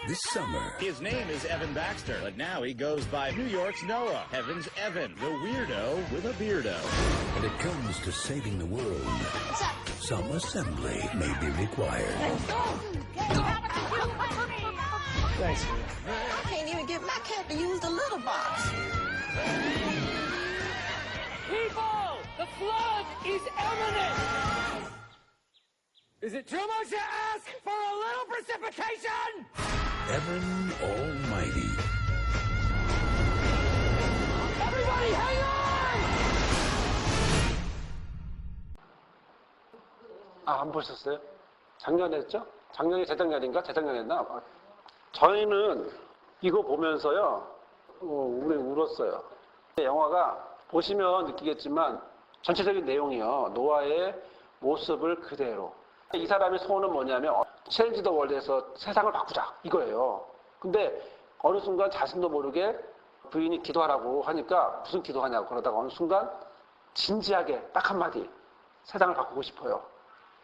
This summer, His name is Evan Baxter, but now he goes by New York's Noah. Heaven's Evan, the weirdo with a beardo. when it comes to saving the world, What's up? some assembly may be required. Thanks. I can't even get my cat to use the little box. People, the flood is imminent. Is it too much to ask for a little precipitation? Evan Almighty. Everybody hang on! 안 보셨어요? 작년에 했죠? 작년이 재작년인가? 재작년에 했나? 저희는 이거 보면서요, 우리 울었어요. 영화가 보시면 느끼겠지만 전체적인 내용이요, 노아의 모습을 그대로. 이 사람의 소원은 뭐냐면 체인지 더 월드에서 세상을 바꾸자 이거예요. 근데 어느 순간 자신도 모르게 부인이 기도하라고 하니까 무슨 기도하냐고 그러다가 어느 순간 진지하게 딱 한마디, 세상을 바꾸고 싶어요.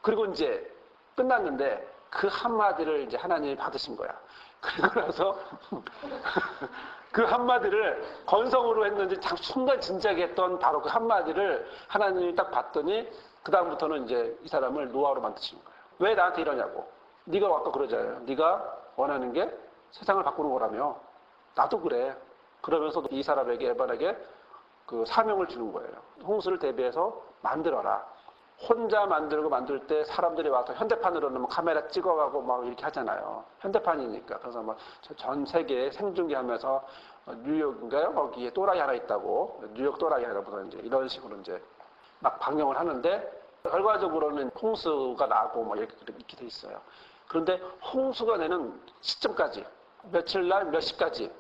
그리고 이제 끝났는데 그 한마디를 이제 하나님이 받으신 거야. 그리고 나서 그 한마디를 건성으로 했는지 순간 진지하게 했던 바로 그 한마디를 하나님이 딱 봤더니 그 다음부터는 이제 이 사람을 노아로 만드시는 거예요. 왜 나한테 이러냐고. 네가 아까 그러잖아요. 네가 원하는 게 세상을 바꾸는 거라며. 나도 그래. 그러면서 이 사람에게, 에반에게 그 사명을 주는 거예요. 홍수를 대비해서 만들어라. 혼자 만들 때 사람들이 와서 현대판으로는 뭐 카메라 찍어가고 막 이렇게 하잖아요. 현대판이니까. 그래서 막 전 세계에 생중계하면서 뉴욕인가요? 거기에 또라이 하나 있다고. 뉴욕 또라이 하나 보다 이제 이런 식으로 이제 막 방영을 하는데 결과적으로는 홍수가 나고 막 이렇게 돼 있어요. 그런데 홍수가 되는 시점까지 며칠 날 몇 시까지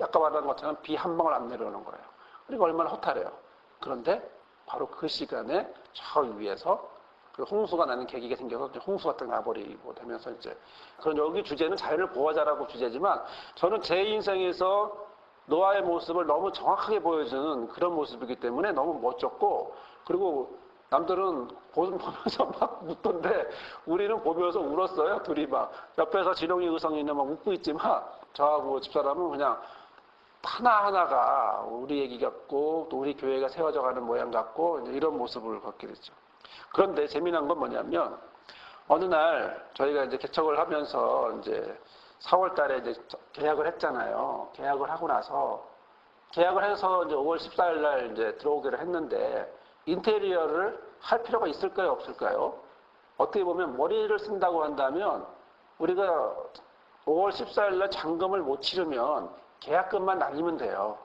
아까 말한 것처럼 비 한 방울 안 내려오는 거예요. 그리고 얼마나 허탈해요. 그런데 바로 그 시간에 저 위에서 그 홍수가 나는 계기가 생겨서 홍수 같은 게 나버리고 되면서 이제 그런 여기 주제는 자연을 보호하자라고 주제지만 저는 제 인생에서 노아의 모습을 너무 정확하게 보여주는 그런 모습이기 때문에 너무 멋졌고, 그리고 남들은 보면서 막 웃던데 우리는 보면서 울었어요. 둘이 막 옆에서 진홍이 의성이는 막 웃고 있지만 저하고 집사람은 그냥 하나하나가 우리 얘기 같고 또 우리 교회가 세워져 가는 모양 같고 이제 이런 모습을 갖게 됐죠. 그런데 재미난 건 뭐냐면 어느 날 저희가 이제 개척을 하면서 이제 4월 달에 이제 계약을 했잖아요. 계약을 하고 나서 계약을 해서 이제 5월 14일 날 이제 들어오기로 했는데 인테리어를 할 필요가 있을까요, 없을까요? 어떻게 보면 머리를 쓴다고 한다면 우리가 5월 14일 날 잔금을 못 치르면 계약금만 날리면 돼요.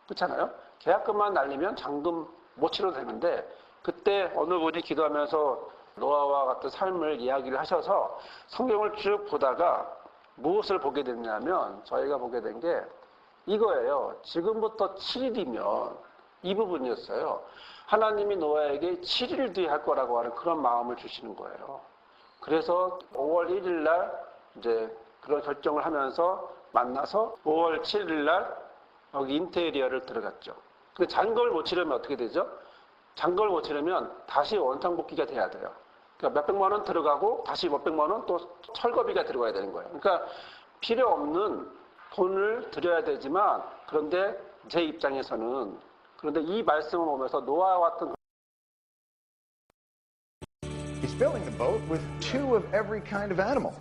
그렇잖아요? 계약금만 날리면 잔금 못 치러도 되는데 그때 어느 분이 기도하면서 노아와 같은 삶을 이야기를 하셔서 성경을 쭉 보다가 무엇을 보게 됐냐면 저희가 보게 된 게 이거예요. 지금부터 7일이면 이 부분이었어요. 하나님이 노아에게 7일 뒤에 할 거라고 하는 그런 마음을 주시는 거예요. 그래서 5월 1일 날 이제 그런 결정을 하면서 만나서 5월 7일 날 여기 인테리어를 들어갔죠. 근데 잔금을 못 치르면 어떻게 되죠? 잔금을 못 치르면 다시 원상복귀가 돼야 돼요. 그러니까 몇백만 원 들어가고 다시 몇백만 원 또 철거비가 들어가야 되는 거예요. 그러니까 필요 없는 돈을 들여야 되지만 그런데 제 입장에서는 그런데 이 말씀을 보면서 노아와 같은 He's filling the boat with 2 of every kind of animal.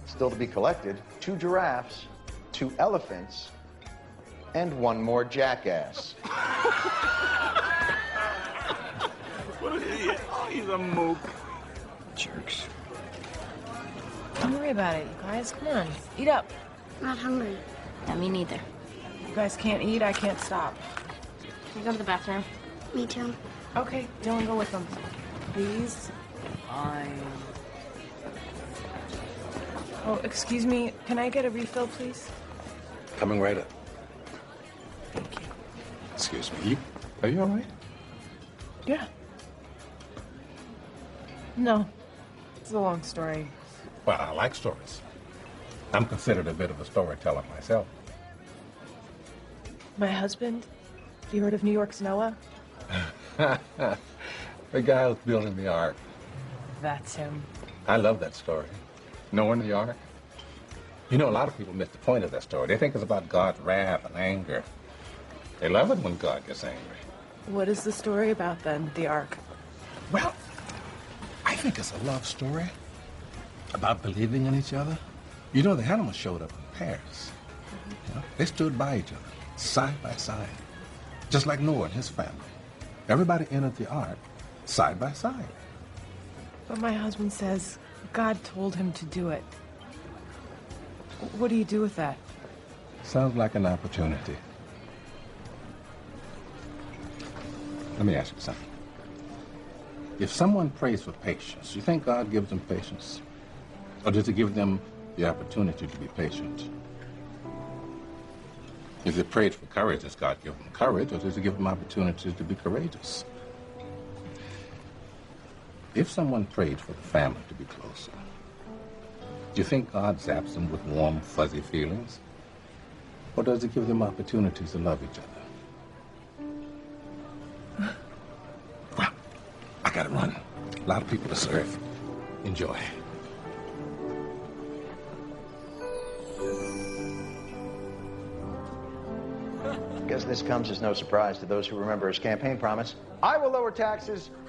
Still to be collected, 2 giraffes, 2 elephants, and 1 more jackass. He's a mook. Jerks. Don't worry about it, you guys. Come on, eat up. I'm not hungry. Yeah, me neither. You guys can't eat, I can't stop. Can you go to the bathroom? Me too. Okay, Dylan, go with them. Please. Fine. Oh, excuse me. Can I get a refill, please? Coming right up. Thank you. Excuse me. Are you all right? Yeah. No. It's a long story. Well, I like stories. I'm considered a bit of a storyteller myself. My husband? You heard of New York's Noah? The guy who's building the ark. That's him. I love that story. Knowing the ark. You know, a lot of people miss the point of that story. They think it's about God's wrath and anger. They love it when God gets angry. What is the story about then, the Ark? Well, I think it's a love story about believing in each other. You know, the animals showed up in pairs. You know, they stood by each other, side by side, just like Noah and his family. Everybody entered the ark side by side. But my husband says God told him to do it. What do you do with that? Sounds like an opportunity. Let me ask you something. If someone prays for patience, you think God gives them patience? Or does he give them the opportunity to be patient? If they prayed for courage, does God give them courage, or does he give them opportunities to be courageous? If someone prayed for the family to be closer, do you think God zaps them with warm, fuzzy feelings? Or does he give them opportunities to love each other? Well, I gotta run. A lot of people to serve. Enjoy. I guess this comes as no surprise to those who remember his campaign promise. I will lower taxes